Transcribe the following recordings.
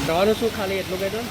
કરવાનું શું ખાલી એટલું કહેતો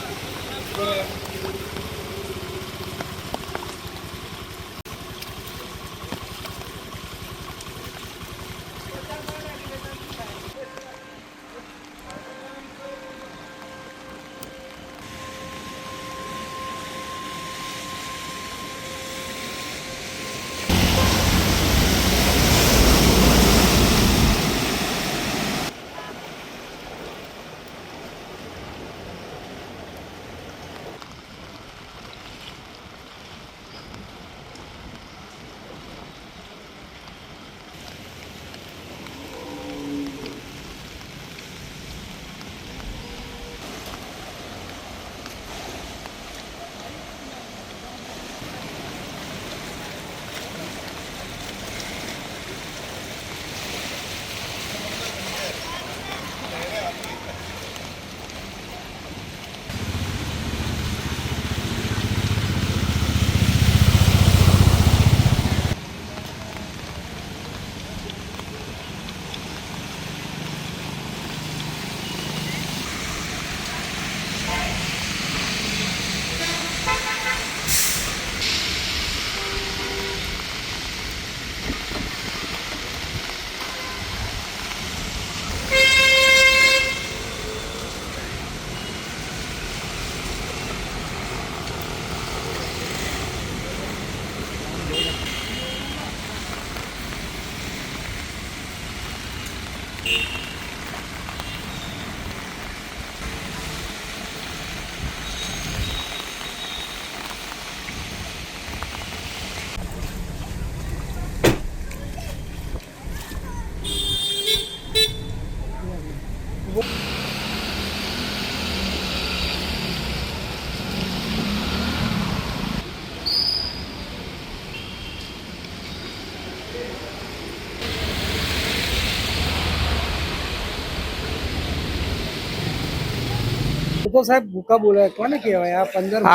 તો સાહેબ ભૂકા બોલે કોને કહેવાય આ 15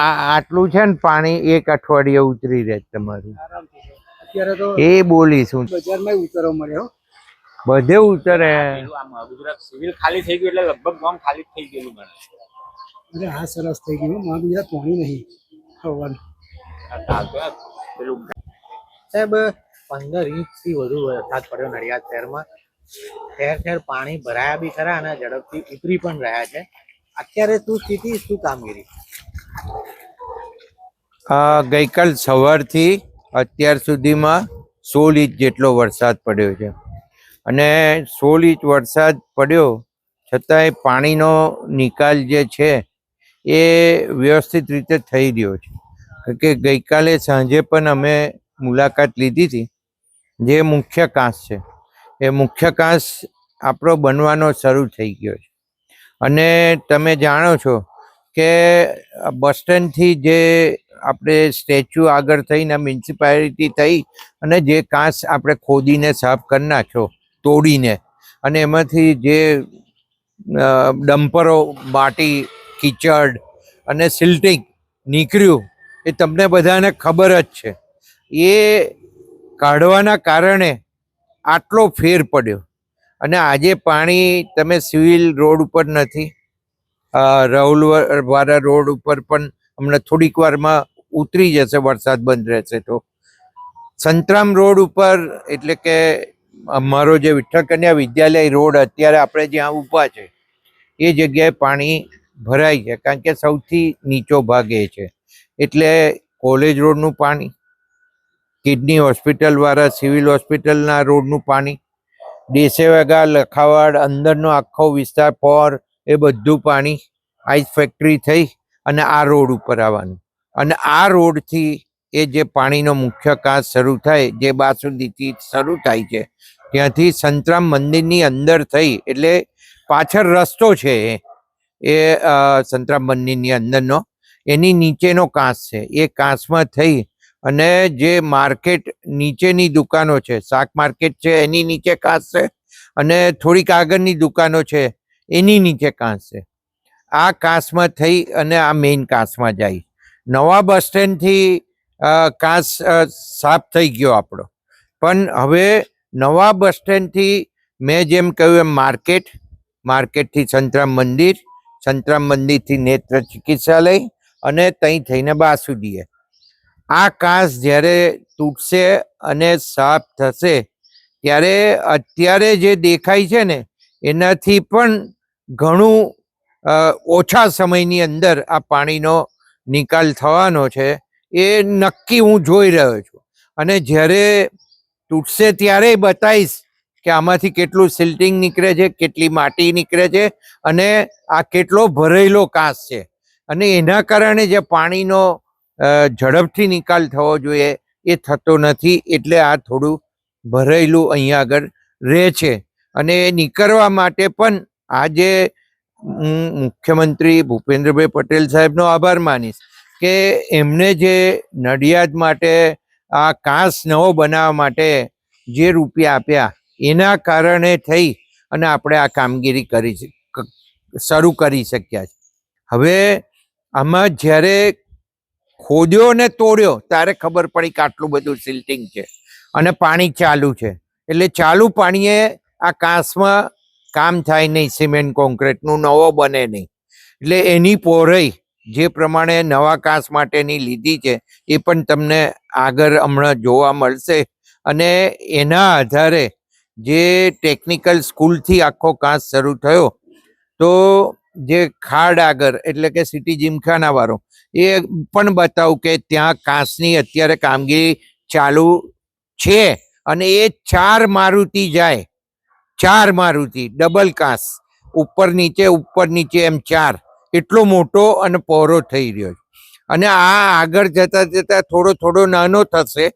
આટલું છે ને પાણી એક અઠવાડિયે ઉતરી રહે તમારું અત્યારે તો એ બોલીશું બજારમાં ઉતરવા મળ્યો બધે ઉતરે ગુજરાત સિવિલ ખાલી થઈ ગયું એટલે લગભગ ગામ ખાલી થઈ ગયેલું મને અરે હા સરસ થઈ ગયું માં ગુજરાત પાણી નહીં હવાનું સાહેબ 15 ઇંચથી વધુ વરસાદ પડ્યો નડિયાદ શહેરમાં ઠેર ઠેર પાણી ભરાયા બી ખરા અને ઝડપથી ઉતરી પણ રહ્યા છે અત્યારે શું સ્થિતિ શું કામગીરી ગઈકાલ સવારથી અત્યાર સુધીમાં 16 ઇંચ જેટલો વરસાદ પડ્યો છે અને 16 ઇંચ વરસાદ પડ્યો છતાંય પાણીનો નિકાલ જે છે એ વ્યવસ્થિત રીતે થઈ રહ્યો છે કારણ કે ગઈકાલે સાંજે પણ અમે મુલાકાત લીધી હતી જે મુખ્ય કાંસ છે એ મુખ્ય કાંસ આપણો બનવાનો શરૂ થઈ ગયો છે અને તમે જાણો છો કે બસ સ્ટેન્ડથી જે આપણે સ્ટેચ્યુ આગળ થઈને મ્યુનિસિપાલિટી થઈ અને જે કાંસ આપણે ખોદીને સાફ કરી નાખ્યો તોડીને અને એમાંથી જે ડમ્પરો માટી કીચડ અને સિલ્ટિંગ નીકળ્યું એ તમને બધાને ખબર જ છે એ કાઢવાના કારણે આટલો ફેર પડ્યો અને આજે પાણી તમે સિવિલ રોડ ઉપર નથી રાહુલવાળા રોડ ઉપર પણ હમણાં થોડીક વારમાં ઉતરી જશે વરસાદ બંધ રહેશે તો સંતરામ રોડ ઉપર એટલે કે અમારો જે વિઠ્ઠલ કન્યા વિદ્યાલય રોડ અત્યારે આપણે જ્યાં ઊભા છે એ જગ્યાએ પાણી ભરાય છે કારણ કે સૌથી નીચો ભાગ એ છે એટલે કોલેજ રોડનું પાણી કિડની હોસ્પિટલવાળા સિવિલ હોસ્પિટલના રોડનું પાણી દેસેવાગા લખાવાડ અંદરનો આખો વિસ્તાર પોર એ બધું પાણી આઈસ ફેક્ટરી થઈ અને આ રોડ ઉપર આવવાનું અને આ રોડથી એ જે પાણીનો મુખ્ય કાંસ શરૂ થાય જે બાસુંદીથી શરૂ થાય છે ત્યાંથી સંતરામ મંદિરની અંદર થઈ એટલે પાછળ રસ્તો છે એ સંતરામ મંદિરની અંદરનો એની નીચેનો કાંસ છે એ કાંસમાં થઈ અને જે માર્કેટ નીચેની દુકાનો છે શાક માર્કેટ છે એની નીચે કાંસ છે અને થોડીક આગળની દુકાનો છે એની નીચે કાંસ છે આ કાંસમાં થઈ અને આ મેઇન કાંસમાં જાય નવા બસ સ્ટેન્ડથી કાંસ સાફ થઈ ગયો આપણો પણ હવે નવા બસ સ્ટેન્ડથી મેં જેમ કહ્યું એમ માર્કેટથી સંતરામ મંદિર સંતરામ મંદિરથી નેત્ર ચિકિત્સાલય અને ત્યાં થઈને બાસુદીએ. આ કાંસ જ્યારે તૂટશે અને સાફ થશે ત્યારે અત્યારે જે દેખાય છે ને એનાથી પણ ઘણું ઓછા સમયની અંદર આ પાણીનો નિકાલ થવાનો છે એ નક્કી હું જોઈ રહ્યો છું. અને જ્યારે તૂટશે ત્યારે બતાવીશ કે આમાંથી કેટલું સિલ્ટિંગ નીકળે છે, કેટલી માટી નીકળે છે અને આ કેટલો ભરેલો કાંસ છે. અને એના કારણે જે પાણીનો ઝડપથી નિકાલ થવો જોઈએ એ થતો નથી. એટલે આ થોડું ભરેલું અહીંયા આગળ રહે છે. અને એ નીકળવા માટે પણ આજે હું મુખ્યમંત્રી ભૂપેન્દ્રભાઈ પટેલ સાહેબનો આભાર માનીશ કે એમને જે નડિયાદ માટે આ કાંસ નવો બનાવવા માટે જે રૂપિયા આપ્યા એના કારણે થઈ અને આપણે આ કામગીરી શરૂ કરી શક્યા છે. હવે આમાં જ્યારે ખોદ્યો ને તોડ્યો ત્યારે ખબર પડી કે આટલું બધું સિલ્ટિંગ છે અને પાણી ચાલુ છે. એટલે ચાલુ પાણીએ આ કાંસમાં કામ થાય નહીં, સિમેન્ટ કોન્ક્રીટનું નવો બને નહીં. એટલે એની પહોળાઈ જે પ્રમાણે નવા કાંસ માટેની લીધી છે એ પણ તમને આગળ હમણાં જોવા મળશે. અને એના આધારે જે ટેકનિકલ સ્કૂલથી આખો કાંસ શરૂ થયો તો જે ખાડ આગળ એટલે કે સિટી જીમખાના વાળો એ પણ બતાવું કે ત્યાં કાંસની અત્યારે કામગીરી ચાલુ છે. અને એ 4 મારુતિ જાય, 4 મારુતિ ડબલ કાંસ ઉપર નીચે એમ 4, એટલો મોટો અને પહોળો થઈ રહ્યો છે. અને આ આગળ જતા જતા થોડો નાનો થશે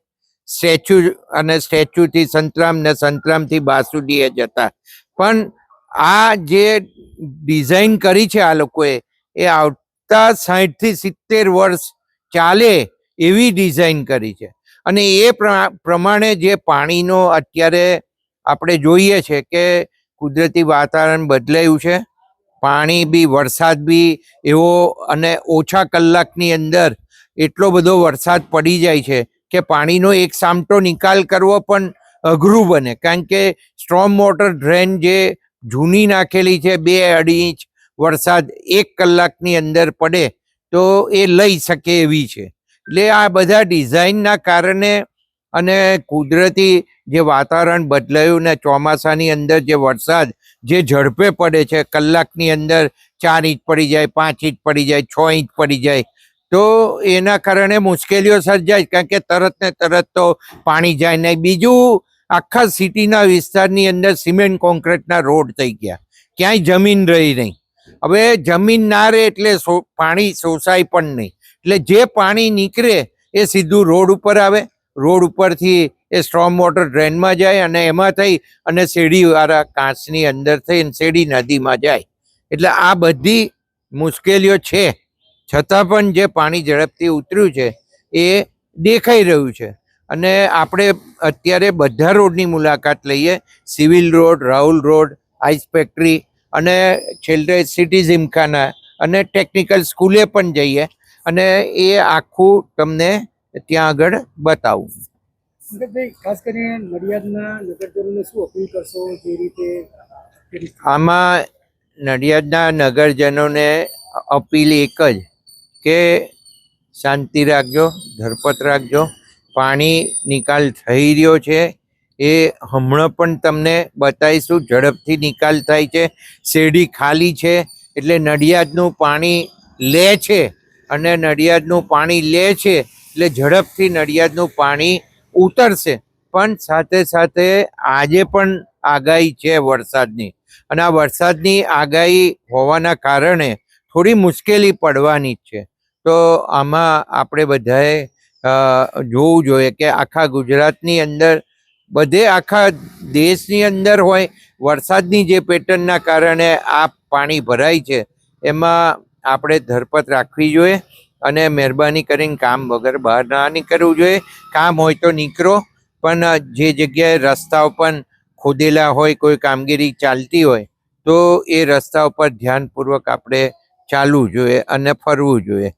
સ્ટેચ્યુ, અને સ્ટેચ્યુથી સંતરામ ને સંતરામથી બાસુદીએ જતા. પણ આ જે ડિઝાઇન કરી છે આ લોકોએ એ આવતા 60 થી 70 વર્ષ ચાલે એવી ડિઝાઇન કરી છે. અને એ પ્રમાણે જે પાણીનો અત્યારે આપણે જોઈએ છે કે કુદરતી વાતાવરણ બદલાયું છે. પાણી બી, વરસાદ બી એવો, અને ઓછા કલાકની અંદર એટલો બધો વરસાદ પડી જાય છે કે પાણીનો એક સામટો નિકાલ કરવો પણ અઘરું બને. કારણ કે સ્ટ્રોમ વોટર ડ્રેન જે જૂની નાખેલી છે 2-2.5 ઇંચ વરસાદ 1 કલાકની અંદર પડે તો એ લઈ શકે એવી છે. એટલે આ બધા ડિઝાઇનના કારણે અને કુદરતી જે વાતાવરણ બદલાયું ને ચોમાસાની અંદર જે વરસાદ જે ઝડપે પડે છે, કલાકની અંદર 4 ઇંચ પડી જાય, 5 ઇંચ પડી જાય, 6 ઇંચ પડી જાય, તો એના કારણે મુશ્કેલીઓ સર્જાય. કારણ કે તરત ને તરત તો પાણી જાય નહીં. બીજું, આખા સિટીના વિસ્તારની અંદર સિમેન્ટ કોન્ક્રીટના રોડ થઈ ગયા, ક્યાંય જમીન રહી નહીં. હવે જમીન ના રહે એટલે પાણી શોષાય પણ નહીં. એટલે જે પાણી નીકળે એ સીધું રોડ ઉપર આવે, રોડ ઉપરથી એ સ્ટ્રોમ વોટર ડ્રેનમાં જાય અને એમાં થઈ અને શેરીવાળા કાંસની અંદર થઈ અને શેરી નદીમાં જાય. એટલે આ બધી મુશ્કેલીઓ છે, છતાં પણ જે પાણી ઝડપથી ઉતર્યું છે એ દેખાઈ રહ્યું છે. અને આપણે અત્યારે બધા રોડની મુલાકાત લઈએ, civil road, Rahul road, ice factory અને છેલ્લે સિટી જીમખાના અને ટેકનિકલ સ્કૂલે પણ જઈએ અને એ આખું તમને ત્યાં આગળ બતાવું. ભાઈ, ખાસ કરીને નડિયાદના નગરજનોને શું અપીલ કરશો? જે રીતે આમાં નડિયાદના નગરજનોને અપીલ એક જ કે શાંતિ રાખજો, ધરપત રાખજો. પાણી નિકાલ થઈ રહ્યો છે એ હમણાં પણ તમને બતાવીશું. ઝડપથી નિકાલ થાય છે. શેરડી ખાલી છે એટલે નડિયાદનું પાણી લે છે, અને નડિયાદનું પાણી લે છે એટલે ઝડપથી નડિયાદનું પાણી ઉતરશે. પણ સાથે સાથે આજે પણ આગાહી છે વરસાદની, અને આ વરસાદની આગાહી હોવાના કારણે થોડી મુશ્કેલી પડવાની જ છે. તો આમાં આપણે બધાએ જોવું જોઈએ કે આખા ગુજરાતની અંદર, બધે આખા દેશની અંદર હોય, વરસાદની જે પેટર્નના કારણે આ પાણી ભરાય છે એમાં આપણે ધરપત રાખવી જોઈએ. અને મહેરબાની કરીને કામ વગર બહાર ના નીકળવું જોઈએ. કામ હોય તો નીકળો, પણ જે જગ્યાએ રસ્તાઓ પણ ખોદેલા હોય, કોઈ કામગીરી ચાલતી હોય તો એ રસ્તા ઉપર ધ્યાનપૂર્વક આપણે ચાલવું જોઈએ અને ફરવું જોઈએ.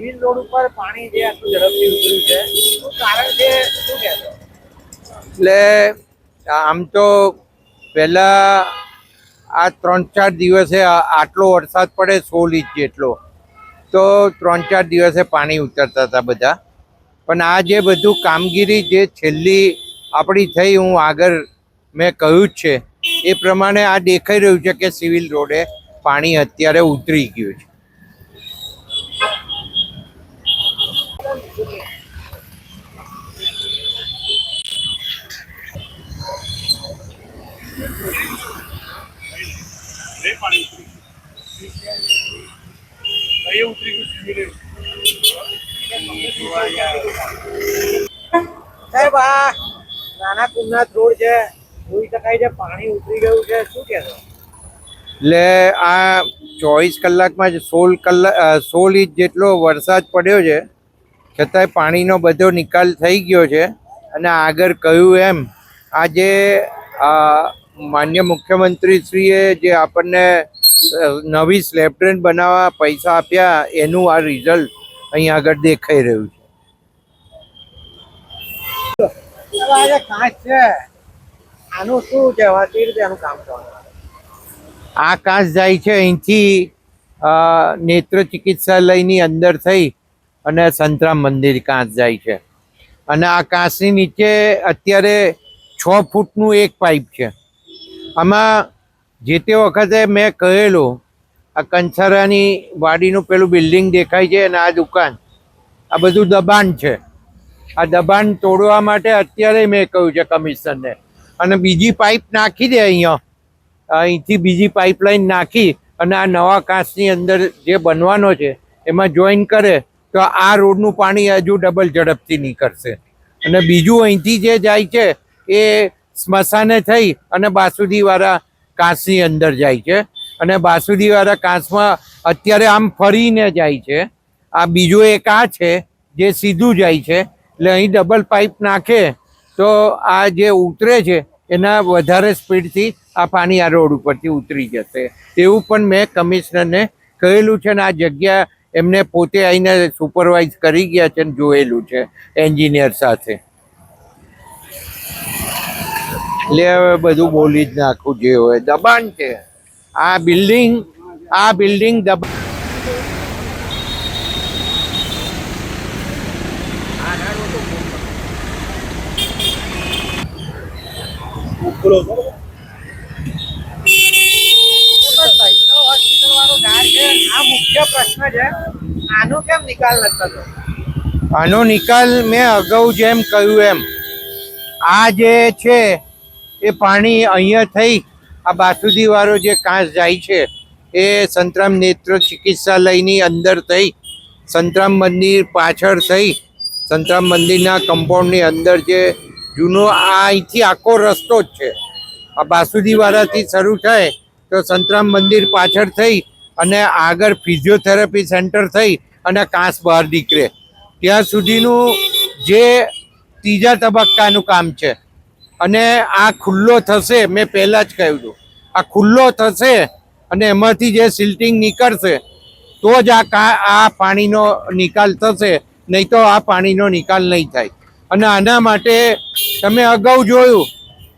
સિવિલ રોડ ઉપર પાણી જે આટલું ઝડપથી ઉતર્યું છે શું કારણ છે, શું કહેશો? એટલે આમ તો પહેલા આ 3-4 દિવસે આટલો વરસાદ પડે 16 ઇંચ જેટલો, તો 3-4 દિવસે પાણી ઉતરતા હતા બધા. પણ આ જે બધું કામગીરી જે છેલ્લી આપણી થઈ, હું આગળ મેં કહ્યું જ છે એ પ્રમાણે આ દેખાઈ રહ્યું છે કે સિવિલ રોડે પાણી અત્યારે ઉતરી ગયું છે. સાહેબ, આ નાના કુમનાથ રોડ છે, જોઈ શકાય છે પાણી ઉતરી ગયું છે, શું કહેશો? એટલે આ 24 કલાકમાં જ 16 ઇંચ જેટલો વરસાદ પડ્યો છે, છતાંય પાણીનો બધો નિકાલ થઈ ગયો છે. અને આગળ કહ્યું એમ આજે માન્ય મુખ્યમંત્રીશ્રીએ જે આપણને નવી સ્લેબ ટ્રેન બનાવવા પૈસા આપ્યા એનું આ રિઝલ્ટ અહીં આગળ દેખાઈ રહ્યું છે. આ જે કાચ છે આનું શું કહેવાય, કેવી રીતે આનું કામ કરવાનું? આ કાંસ જાય છે અહીંથી નેત્ર ચિકિત્સાલયની અંદર થઈ અને સંતરામ મંદિર કાંસ જાય છે. અને આ કાંસની નીચે અત્યારે 6 ફૂટનું એક પાઇપ છે. આમાં જે તે વખતે મેં કહેલું, આ કંસારાની વાડીનું પેલું બિલ્ડિંગ દેખાય છે અને આ દુકાન, આ બધું દબાણ છે. આ દબાણ તોડવા માટે અત્યારે મેં કહ્યું છે કમિશનરને, અને બીજી પાઇપ નાખી દે અહીંયા, અહીંથી બીજી પાઇપલાઇન નાખી અને આ નવા કાંસની અંદર જે બનવાનો છે એમાં જોઈન કરે તો આ રોડનું પાણી હજુ ડબલ ઝડપથી નીકળશે. અને બીજું અહીંથી જે જાય છે એ સ્મશાને થઈ અને બાસુદીવાળા કાંસની અંદર જાય છે. અને બાસુદીવાળા કાંસમાં અત્યારે આમ ફરીને જાય છે. આ બીજું એક આ છે જે સીધું જાય છે. એટલે અહીં ડબલ પાઇપ નાખે તો આ જે ઉતરે છે એના વધારે સ્પીડથી આ પાણી આ રોડ ઉપરથી ઉતરી જશે, એવું પણ મેં કમિશનરને કહેલું છે. ને આ જગ્યા એમને પોતે આવીને સુપરવાઇઝ કરી ગયા છે ને જોયેલું છે એન્જિનિયર સાથે. એટલે હવે બધું બોલી જ નાખું જે હોય. દબાણ છે આ બિલ્ડિંગ દબાણ. આનો કેમ નિકાલ નથી થતો? આનો નિકાલ મેં અગાઉ જેમ કહ્યું એમ, આ જે છે એ પાણી અહીંયા થઈ આ બાસુદીવાળો જે કાંસ જાય છે એ સંતરામ નેત્ર ચિકિત્સાલયની અંદર થઈ, સંતરામ મંદિર પાછળ થઈ, સંતરામ મંદિરના કમ્પાઉન્ડની અંદર જે જૂનો અહીંથી આખો રસ્તો જ છે. આ બાસુદીવાળાથી શરૂ થાય તો સંતરામ મંદિર પાછળ થઈ અને આગળ ફિઝિયોથેરાપી સેન્ટર થઈ અને કાંસ બહાર નીકળે ત્યાં સુધીનું જે 3જા તબક્કાનું કામ છે. અને આ ખુલ્લો થશે, મેં પહેલાં જ કહ્યું હતું, આ ખુલ્લો થશે અને એમાંથી જે સિલ્ટિંગ નીકળશે તો જ આ પાણીનો નિકાલ થશે, નહીં તો આ પાણીનો નિકાલ નહીં થાય. અને આના માટે તમે અગાઉ જોયું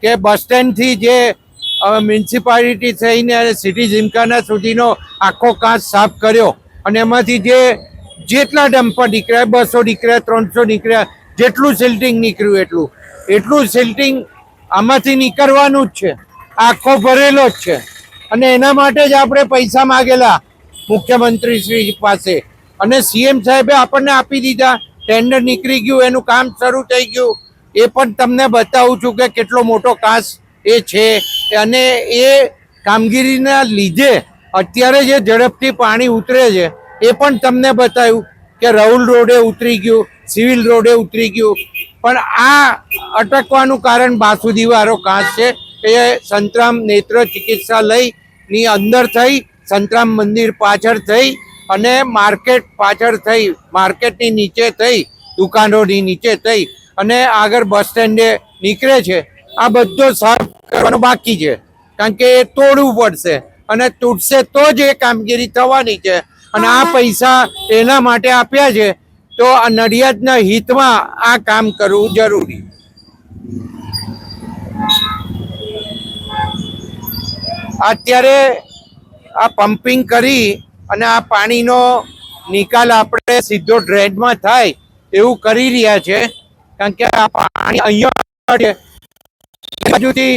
કે બસ સ્ટેન્ડથી જે મ્યુનિસિપાલિટી થઈને અને સિટી જીમખાના સુધીનો આખો કાંચ સાફ કર્યો અને એમાંથી જેટલા ડમ્પર નીકળ્યા, 200 નીકળ્યા, 300 નીકળ્યા, જેટલું સિલ્ટિંગ નીકળ્યું એટલું સિલ્ટિંગ આમાંથી નીકળવાનું જ છે. આખો ભરેલો જ છે. અને એના માટે જ આપણે પૈસા માગેલા મુખ્યમંત્રી શ્રી પાસે અને સીએમ સાહેબે આપણને આપી દીધા. ટેન્ડર નીકળી ગયું, એનું કામ શરૂ થઈ ગયું. એ પણ તમને બતાવું છું કે કેટલો મોટો કાંસ એ છે. અને એ કામગીરીના લીધે અત્યારે જે ઝડપથી પાણી ઉતરે છે એ પણ તમને બતાવ્યું કે રાહુલ રોડે ઉતરી ગયું, સિવિલ રોડે ઉતરી ગયું. પણ આ અટકવાનું કારણ બાસુદીવાળો કાંસ છે. એ સંતરામ નેત્ર ચિકિત્સાલયની અંદર થઈ, સંતરામ મંદિર પાછળ થઈ અને માર્કેટ પાછળ થઈ, માર્કેટની નીચે થઈ, દુકાનોની નીચે થઈ અને આગળ બસ સ્ટેન્ડે નીકળે છે. આ બધો સાફ કરવાનો બાકી છે, કારણ કે એ તોડવું પડશે અને તૂટશે તો જ એ કામગીરી થવાની છે. અને આ પૈસા એના માટે આપ્યા છે, તો આ નડિયાદના હિતમાં આ કામ કરવું જરૂરી. અત્યારે આ પમ્પિંગ કરી અને આ પાણીનો નિકાલ આપણે સીધો ડ્રેનમાં થાય એવું કરી રહ્યા છે, કારણ કે આ પાણી અહીંયા બાજુથી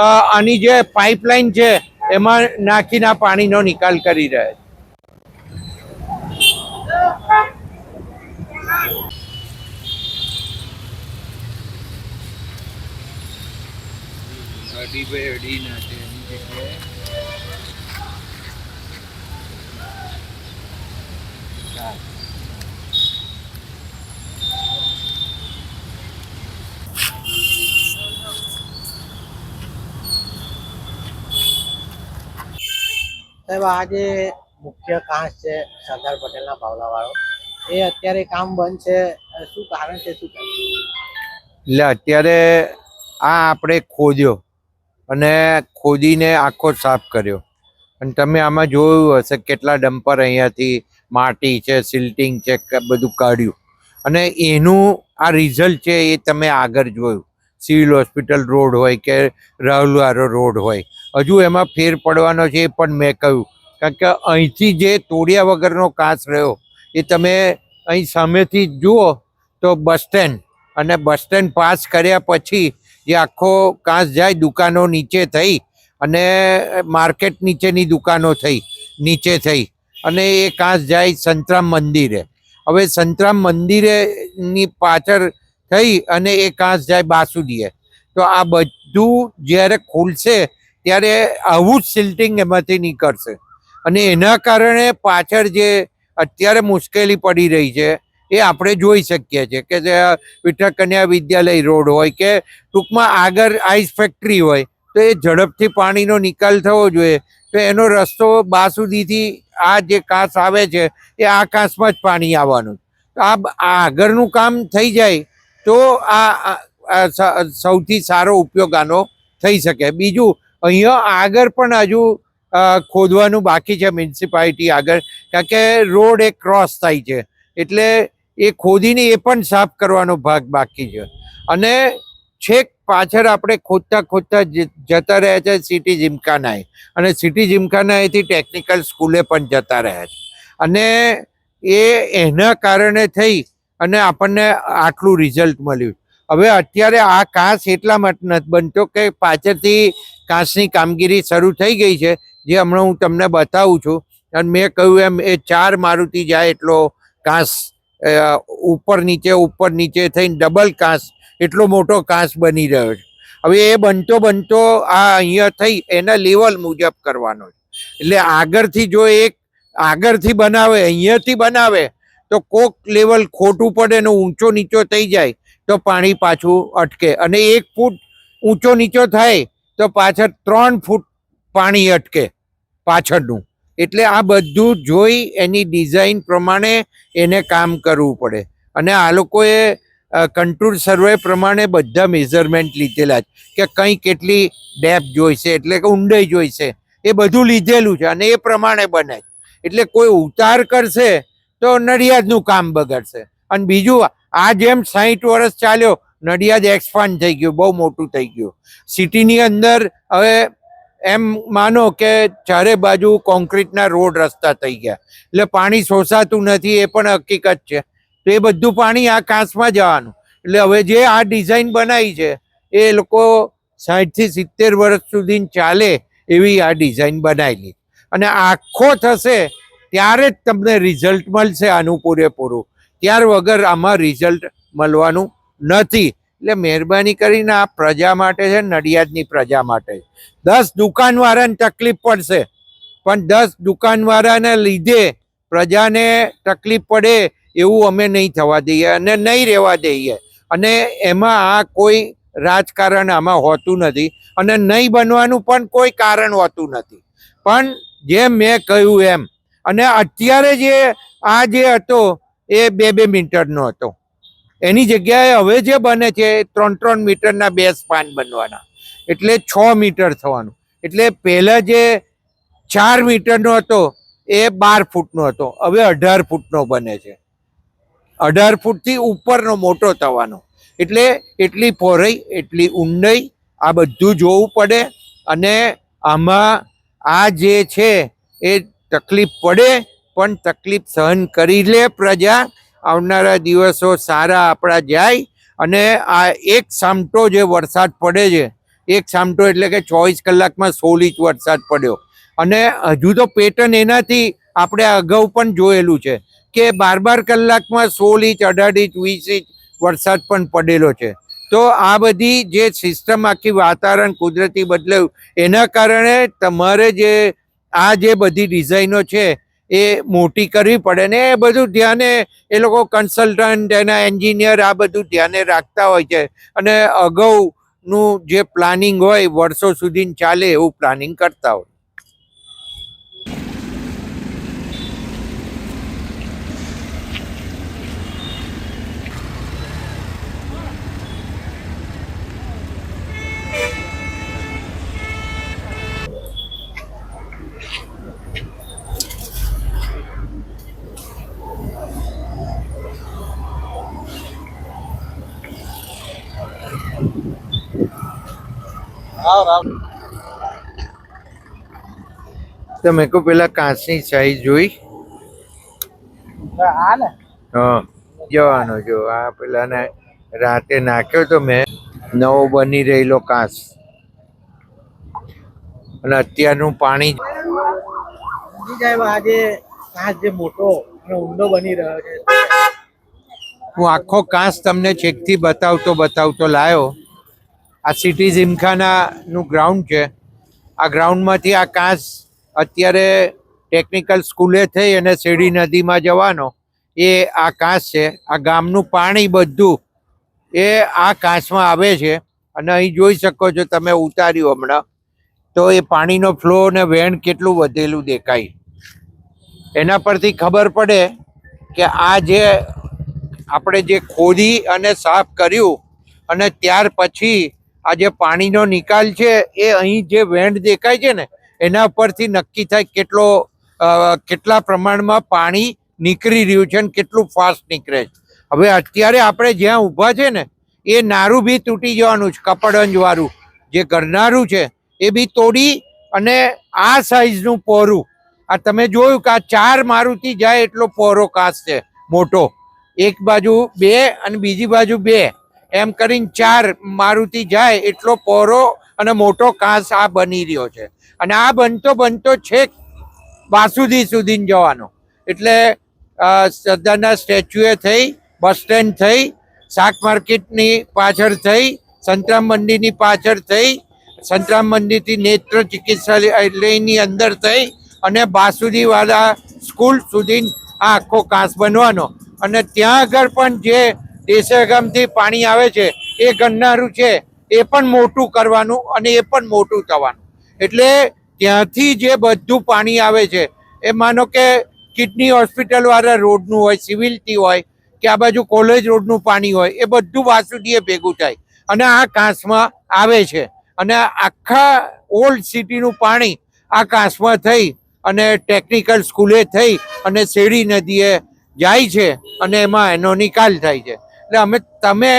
આની જે પાઇપલાઇન છે એમાં નાખીને આ પાણીનો નિકાલ કરી રહ્યા છે. સાહેબ, આ જે મુખ્ય કાંસ છે સરદાર પટેલના પાવલા વાળો, એ અત્યારે કામ બંધ છે, શું કારણ છે, શું કારણ? એટલે અત્યારે આ આપણે ખોદ્યો અને ખોદીને આખો સાફ કર્યો, અને તમે આમાં જોયું હશે કેટલા ડમ્પર અહીંયાથી માટી છે, સિલ્ટિંગ છે, બધું કાઢ્યું, અને એનું આ રિઝલ્ટ છે એ તમે આગળ જોયું. સિવિલ હોસ્પિટલ રોડ હોય કે રાહુલવાળો રોડ હોય, હજુ એમાં ફેર પડવાનો છે એ પણ મેં કહ્યું, કારણ કે અહીંથી જે તોડ્યા વગરનો કાચ રહ્યો એ તમે અહીં સામેથી જુઓ તો બસ સ્ટેન્ડ, અને બસ સ્ટેન્ડ પાસ કર્યા પછી જે આખો કાચ જાય દુકાનો નીચે થઈ અને માર્કેટ નીચેની દુકાનો થઈ નીચે થઈ, અને એ કાચ જાય સંતરામ મંદિરે. હવે સંતરામ મંદિરેની પાછળ થઈ અને એ કાચ જાય બાસુદીએ. તો આ બધું જ્યારે ખુલશે ત્યારે આવું જ સિલ્ટિંગ એમાંથી નીકળશે, અને એના કારણે પાછળ જે અત્યારે મુશ્કેલી પડી રહી છે એ આપણે જોઈ શકીએ છીએ કે જે વિઠ્ઠલ કન્યા વિદ્યાલય રોડ હોય કે ટૂંકમાં આગળ આઈસ ફેક્ટરી હોય, તો એ ઝડપથી પાણીનો નિકાલ થવો જોઈએ. તો એનો રસ્તો બાસુદીથી આ જે કાંસ આવે છે એ આ કાંસમાં જ પાણી આવવાનું. આ આગળનું કામ થઈ જાય તો આ સૌથી સારો ઉપયોગ આનો થઈ શકે. બીજું, અહીંયા આગળ પણ હજુ ખોદવાનું બાકી છે મ્યુનિસિપાલિટી આગળ, કારણ કે રોડ એક ક્રોસ થાય છે, એટલે એ ખોદીને એ પણ સાફ કરવાનો ભાગ બાકી છે. અને છેક પાછળ આપણે ખોદતા ખોદતા જતા રહ્યા છે સિટી જીમખાનાએ, અને સિટી જીમખાનાએથી ટેકનિકલ સ્કૂલે પણ જતા રહ્યા છે, અને એના કારણે થઈ અને આપણને આટલું રિઝલ્ટ મળ્યું. હવે અત્યારે આ કાંસ એટલા માટે નથી બનતો કે પાછળથી કાંસની કામગીરી શરૂ થઈ ગઈ છે, જે હમણાં હું તમને બતાવું છું. અને મેં કહ્યું એમ એ 4 મારુતિ જાય એટલો કાંસ ઉપર નીચે થઈને ડબલ કાંસ એટલો મોટો કાંસ બની રહ્યો છે. હવે એ બનતો આ અહીંયા થઈ એના લેવલ મુજબ કરવાનો છે. એટલે આગળથી જો એક આગળથી બનાવે, અહીંયાથી બનાવે તો કોક લેવલ ખોટું પડે ને ઊંચો નીચો થઈ જાય તો પાણી પાછું અટકે, અને 1 ફૂટ ઊંચો નીચો થાય તો પાછળ 3 ફૂટ પાણી અટકે પાછળનું. એટલે આ બધું જોઈ એની ડિઝાઇન પ્રમાણે એને કામ કરવું પડે, અને આ લોકોએ કંટ્રોલ સર્વે પ્રમાણે બધા મેઝરમેન્ટ લીધેલા છે કે કઈ કેટલી ડેપ્થ જોઈશે, એટલે કે ઊંડાઈ જોઈશે, એ બધું લીધેલું છે, અને એ પ્રમાણે બને. એટલે કોઈ ઉતાર કરશે તો નડિયાદનું કામ બગડશે. અને બીજું, આ જેમ 60 વર્ષ ચાલ્યો, નડિયાદ એક્સપાન્ડ થઈ ગયું, બહુ મોટું થઈ ગયું. સિટીની અંદર હવે એમ માનો કે ચારે બાજુ કોન્ક્રીટના રોડ રસ્તા થઈ ગયા, એટલે પાણી શોષાતું નથી, એ પણ હકીકત છે. તો એ બધું પાણી આ કાંસમાં જવાનું. એટલે હવે જે આ ડિઝાઇન બનાવી છે એ લોકો 60 થી 70 વર્ષ સુધી ચાલે એવી આ ડિઝાઇન બનાવેલી, અને આખો થશે ત્યારે જ તમને રિઝલ્ટ મળશે આનું પૂરેપૂરું. ત્યાર વગર આમાં રિઝલ્ટ મળવાનું નથી. એટલે મહેરબાની કરીને આ પ્રજા માટે છે, નડિયાદની પ્રજા માટે. 10 દુકાનવાળાને તકલીફ પડશે, પણ 10 દુકાનવાળાને લીધે પ્રજાને તકલીફ પડે એવું અમે નહીં થવા દઈએ અને નહીં રહેવા દઈએ. અને એમાં આ કોઈ રાજકારણ આમાં હોતું નથી, અને નહીં બનવાનું પણ કોઈ કારણ હોતું નથી. પણ જેમ મેં કહ્યું એમ, અને અત્યારે જે આ જે હતો એ 2-2 મીટરનો હતો, એની જગ્યાએ હવે જે બને છે 3-3 મીટરના 2 સ્પાન બનવાના, એટલે 6 મીટર થવાનું. એટલે પહેલા જે 4 મીટરનો હતો એ 12 ફૂટનો હતો, હવે 18 ફૂટનો બને છે. 18 ફૂટથી ઉપરનો મોટો થવાનો, એટલે એટલી પહોળાઈ, એટલી ઊંડાઈ, આ બધું જોવું પડે. અને આમાં આ જે છે એ તકલીફ પડે, પણ તકલીફ સહન કરી લે પ્રજા. આવનારા દિવસો સારા આપણા જાય. અને આ એક સામટો જે વરસાદ પડે છે, એક સામટો એટલે કે 24 કલાકમાં 16 ઇંચ વરસાદ પડ્યો. અને હજુ તો પેટર્ન એનાથી આપણે અગાઉ પણ જોયેલું છે કે 12 કલાકમાં 16 ઇંચ, 18 ઇંચ, 20 ઇંચ વરસાદ પણ પડેલો છે. તો આ બધી જે સિસ્ટમ, આખી વાતાવરણ કુદરતી બદલાયું, એના કારણે તમારે જે આ જે બધી ડિઝાઇનો છે એ મોટી કરવી પડે. ને એ બધું ધ્યાને એ લોકો કન્સલ્ટન્ટ, એના એન્જિનિયર આ બધું ધ્યાને રાખતા હોય છે. અને અગાઉનું જે પ્લાનિંગ હોય, વર્ષો સુધી ચાલે એવું પ્લાનિંગ કરતા હોય. તો મેં કહું પેલા કાચની સાઈઝ જોઈ. આ ને હા, જવાનો જો આ પેલાને રાતે નાખ્યો તો મેં, નવો બની રહેલો કાચ. અને અત્યારનું પાણી આજે કાચ જે મોટો અને ઊંડો બની રહ્યો છે. હું આખો કાચ તમને છેકથી બતાવતો લાયો. આ સિટી જીમખાનાનું ગ્રાઉન્ડ છે. આ ગ્રાઉન્ડમાંથી આ કાચ અત્યારે ટેકનિકલ સ્કૂલે થઈ અને શેરડી નદીમાં જવાનો એ આ કાચ છે. આ ગામનું પાણી બધું એ આ કાચમાં આવે છે. અને અહીં જોઈ શકો છો તમે, ઉતાર્યું હમણાં, તો એ પાણીનો ફ્લો અને વહેણ કેટલું વધેલું દેખાય. એના પરથી ખબર પડે કે આ જે આપણે જે ખોદી અને સાફ કર્યું અને ત્યાર પછી આ જે પાણીનો નિકાલ છે એ અહીં જે વહેણ દેખાય છે ને એના પરથી નક્કી થાય કેટલા પ્રમાણમાં પાણી નીકળી રહ્યું છે અને કેટલું ફાસ્ટ નીકળે છે. હવે અત્યારે આપણે જ્યાં ઊભા છે ને એ નારું બી તૂટી જવાનું છે. કપડંજવાળું જે ગરનારું છે એ બી તોડી, અને આ સાઈઝનું પહોરું, આ તમે જોયું કે આ 4 મારુતિ જાય એટલો પહોરો કાચ છે મોટો. એક બાજુ 2 અને બીજી બાજુ 2, એમ કરીને 4 મારુતિ જાય એટલો પહોરો અને મોટો કાચ આ બની રહ્યો છે. અને આ બનતો છેક વાસુદી સુધી જવાનો. એટલે સરદારના સ્ટેચ્યુએ થઈ, બસ સ્ટેન્ડ થઈ, શાક માર્કેટની પાછળ થઈ, સંતરામ મંદિરની પાછળ થઈ, સંતરામ મંદિરથી નેત્ર ચિકિત્સાલયની અંદર થઈ અને બાસુદીવાળા સ્કૂલ સુધી આ આખો કાચ બનવાનો. અને ત્યાં આગળ પણ જે દેશગામથી પાણી આવે છે એ ગરનારું છે એ પણ મોટું કરવાનું અને એ પણ મોટું થવાનું. એટલે ત્યાંથી જે બધું પાણી આવે છે એ માનો કે કિડની હોસ્પિટલવાળા રોડનું હોય, સિવિલથી હોય કે આ બાજુ કોલેજ રોડનું પાણી હોય, એ બધું વાસુદીએ ભેગું થાય અને આ કાચમાં આવે છે. અને આખા ઓલ્ડ સિટીનું પાણી આ કાચમાં થઈ અને ટેકનિકલ સ્કૂલે થઈ અને શેરડી નદીએ જાય છે અને એમાં એનો નિકાલ થાય છે. એટલે તમે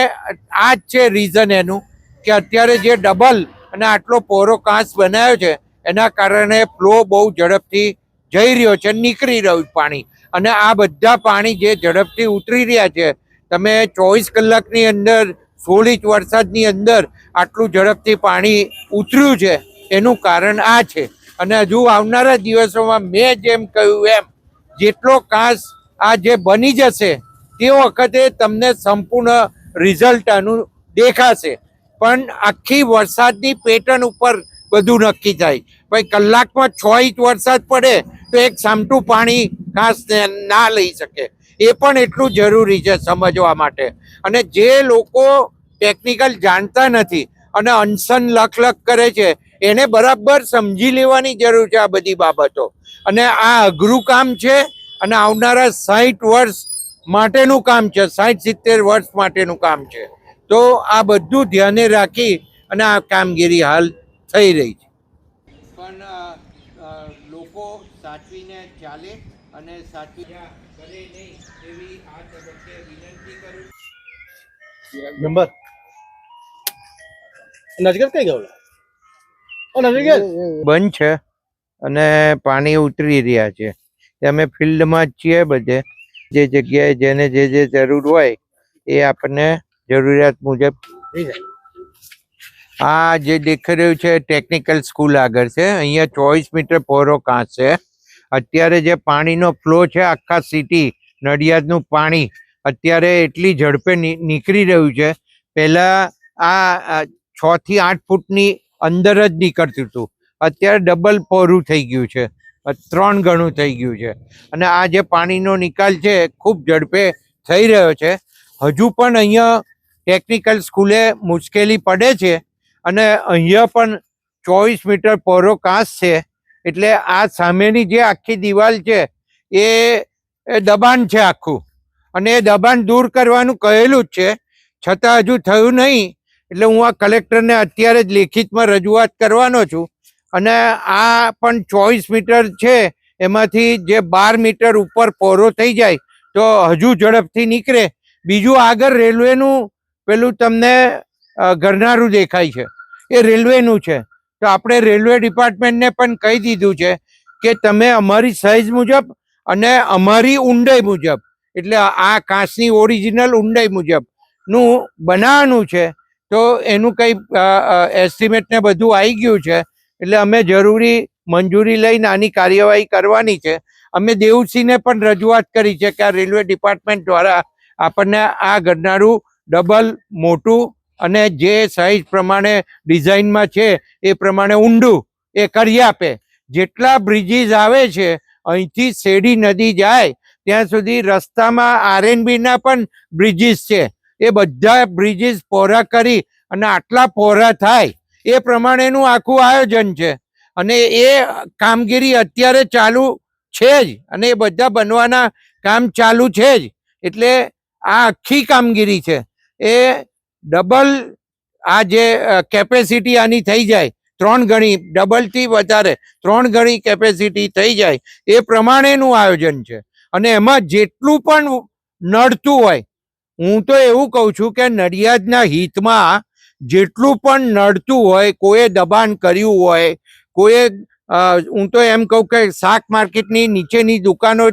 આ જ છે રીઝન એનું કે અત્યારે જે ડબલ અને આટલો પહોળો કાચ બનાવ્યો છે એના કારણે ફ્લો બહુ ઝડપથી જઈ રહ્યો છે, નીકળી રહ્યું પાણી. અને આ બધા પાણી જે ઝડપથી ઉતરી રહ્યા છે, તમે 24 કલાકની અંદર 16 ઇંચ વરસાદની અંદર આટલું ઝડપથી પાણી ઉતર્યું છે, એનું કારણ આ છે. અને હજુ આવનારા દિવસોમાં મેં જેમ કહ્યું એમ જેટલો કાચ આ જે બની જશે તે વખતે તમને સંપૂર્ણ રિઝલ્ટ આનું દેખાશે. પણ આખી વરસાદની પેટર્ન ઉપર બધું નક્કી થાય. ભાઈ કલાકમાં 6 ઇંચ વરસાદ પડે તો એક સામટું પાણી કાચ ના લઈ શકે, એ પણ એટલું જરૂરી છે સમજવા માટે. અને જે લોકો ટેકનિકલ જાણતા નથી અને અનશન લખ કરે છે એને બરાબર સમજી લેવાની જરૂર છે આ બધી બાબતો. અને આ અઘરું કામ છે અને આવનારા 60 વર્ષ માટેનું કામ છે, 60-70 વર્ષ માટેનું કામ છે. તો આ બધું ધ્યાને રાખી અને આ કામગીરી હાલ થઈ રહી છે. પણ લોકો સાચવીને ચાલે અને સાચી કરે નહીં એવી આ તબક્કે વિનંતી કરું. નંબર નજગર કઈ ગયો નજગર બંધ છે અને પાણી ઉતરી રહ્યા છે. અમે ફિલ્ડમાં જ છીએ બધે. જે જગ્યાએ જેને જે જરૂર હોય એ આપણને જરૂરિયાત મુજબ. આ જે દેખાઈ રહ્યું છે ટેકનિકલ સ્કૂલ આગળ છે. અહીંયા 24 મીટર પહોળો કાંચ છે. અત્યારે જે પાણીનો ફ્લો છે આખા સિટી નડિયાદનું પાણી અત્યારે એટલી ઝડપે નીકળી રહ્યું છે. પહેલા આ 6 થી 8 ફૂટની અંદર જ નીકળતું હતું. અત્યારે ડબલ પહોળું થઈ ગયું છે, 3 ગણું થઈ ગયું છે. અને આ જે પાણીનો નિકાલ છે ખૂબ ઝડપે થઈ રહ્યો છે. હજુ પણ અહીંયા ટેકનિકલ સ્કૂલે મુશ્કેલી પડે છે અને અહીંયા પણ 24 મીટર પહોળો કાંચ છે. એટલે આ સામેની જે આખી દિવાલ છે એ દબાણ છે આખું, અને એ દબાણ દૂર કરવાનું કહેલું જ છે, છતાં હજુ થયું નહીં. એટલે હું આ કલેક્ટરને અત્યારે જ લેખિતમાં રજૂઆત કરવાનો છું. અને આ પણ 24 મીટર છે, એમાંથી જે 12 મીટર ઉપર પહોળો થઈ જાય તો હજુ ઝડપથી નીકળે. બીજું આગળ રેલવેનું પેલું તમને ગરનારું દેખાય છે, એ રેલવેનું છે. તો આપણે રેલવે ડિપાર્ટમેન્ટને પણ કહી દીધું છે કે તમે અમારી સાઇઝ મુજબ અને અમારી ઊંડાઈ મુજબ, એટલે આ કાંચની ઓરિજિનલ ઊંડાઈ મુજબનું બનાવવાનું છે. તો એનું કંઈ એસ્ટિમેટ ને બધું આવી ગયું છે. એટલે અમે જરૂરી મંજૂરી લઈને આની કાર્યવાહી કરવાની છે. અમે દેવસિંહને પણ રજૂઆત કરી છે કે આ રેલવે ડિપાર્ટમેન્ટ દ્વારા આપણને આ ગરનારું ડબલ મોટું અને જે સાઇઝ પ્રમાણે ડિઝાઇનમાં છે એ પ્રમાણે ઊંડું એ કરી આપે. જેટલા બ્રિજીસ આવે છે અહીંથી શેરડી નદી જાય ત્યાં સુધી રસ્તામાં આરએનબીના પણ બ્રિજીસ છે. એ બધા બ્રિજીસ પહોળા કરી અને આટલા પહોળા થાય એ પ્રમાણેનું આખું આયોજન છે. અને એ કામગીરી અત્યારે ચાલુ છે જ, અને એ બધા બનવાના કામ ચાલુ છે જ. એટલે આ આખી કામગીરી છે એ ડબલ, આ જે કેપેસિટી આની થઈ જાય 3 ગણી, ડબલથી વધારે 3 ગણી કેપેસિટી થઈ જાય એ પ્રમાણેનું આયોજન છે. અને એમાં જેટલું પણ નડતું હોય, હું તો એવું કહું છું કે નડિયાદના હિતમાં જેટલું પણ નડતું હોય, કોઈએ દબાણ કર્યું હોય, કોઈએ હું તો એમ કહું કે શાક માર્કેટની નીચેની દુકાનો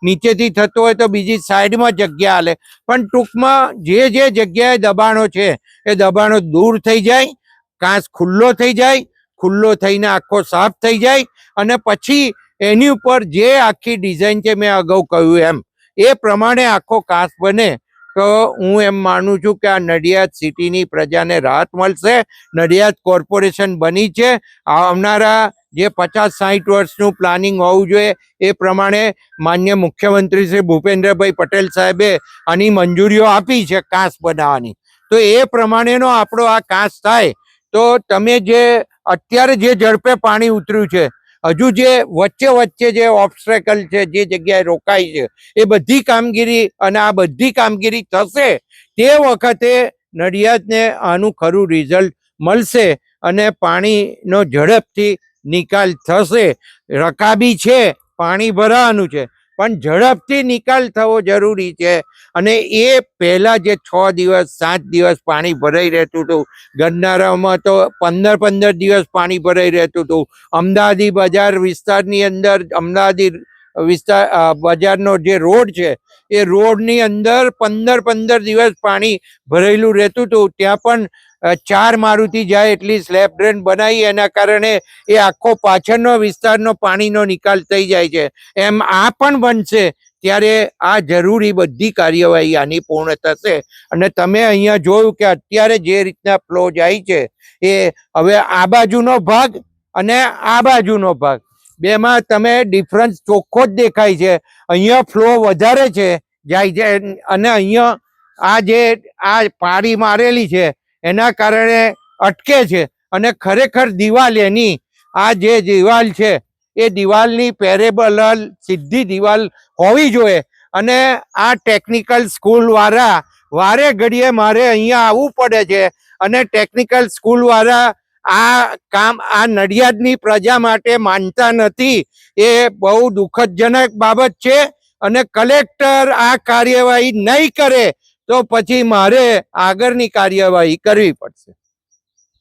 નીચેથી થતો હોય તો બીજી સાઈડમાં જગ્યા આલે. પણ ટૂંકમાં જે જગ્યાએ દબાણો છે એ દબાણો દૂર થઈ જાય, કાંચ ખુલ્લો થઈ જાય, ખુલ્લો થઈને આખો સાફ થઈ જાય. અને પછી એની ઉપર જે આખી ડિઝાઇન છે મેં અગાઉ કહ્યું એમ એ પ્રમાણે આખો કાંચ બને. તો હું એમ માનું છું કે આ નડિયાદ સિટીની પ્રજાને રાહત મળશે. નડિયાદ કોર્પોરેશન બની છે. આવનારા જે 50-60 વર્ષનું પ્લાનિંગ હોવું જોઈએ એ પ્રમાણે માન્ય મુખ્યમંત્રી શ્રી ભૂપેન્દ્રભાઈ પટેલ સાહેબે આની મંજૂરીઓ આપી છે કાંચ બનાવવાની. તો એ પ્રમાણેનો આપણો આ કાંચ થાય તો તમે જે અત્યારે જે ઝડપે પાણી ઉતર્યું છે, હજુ જે વચ્ચે જે ઓબ્સ્ટેકલ છે, જે જગ્યાએ રોકાય છે, એ બધી કામગીરી અને આ બધી કામગીરી થશે તે વખતે નડિયાદને આનું ખરું રિઝલ્ટ મળશે અને પાણીનો ઝડપથી નિકાલ થશે. રકાબી છે, પાણી ભરાવાનું છે, પણ ઝડપથી નિકાલ થવો જરૂરી છે. અને એ પહેલા જે 6 દિવસ 7 દિવસ પાણી ભરાઈ રહેતું હતું, ગરનારામાં તો 15 દિવસ પાણી ભરાઈ રહેતું હતું. અમદાવાદી બજાર વિસ્તારની અંદર, અમદાવાદી વિસ્તાર બજારનો જે રોડ છે એ રોડની અંદર 15 દિવસ પાણી ભરેલું રહેતું હતું. ત્યાં પણ 4 મારુતિ જાય એટલી સ્લેબ ડ્રેન બનાવી, એના કારણે એ આખો પાછળનો વિસ્તારનો પાણીનો નિકાલ થઈ જાય છે. એમ આ પણ બનશે ત્યારે આ જરૂરી બધી કાર્યવાહી આની પૂર્ણ થશે. અને તમે અહીંયા જોયું કે અત્યારે જે રીતના ફ્લો જાય છે એ હવે આ બાજુનો ભાગ અને આ બાજુનો ભાગ બેમાં તમે ડિફરન્સ ચોખ્ખો જ દેખાય છે. અહીંયા ફ્લો વધારે છે જાય છે, અને અહીંયા આ જે આ પાળી મારેલી છે એના કારણે અટકે છે. અને ખરેખર દિવાલ એની આ જે દિવાલ છે એ દિવાલની પેરેબલ સીધી દિવાલ હોવી જોઈએ. અને આ ટેકનિકલ સ્કૂલ વાળા વારે ઘડીએ મારે અહીંયા આવવું પડે છે, અને ટેકનિકલ સ્કૂલ વાળા આ કામ આ નડિયાદની પ્રજા માટે માનતા નથી, એ બહુ દુઃખદજનક બાબત છે. અને કલેક્ટર આ કાર્યવાહી નહીં કરે તો પછી મારે આગળની કાર્યવાહી કરવી પડશે.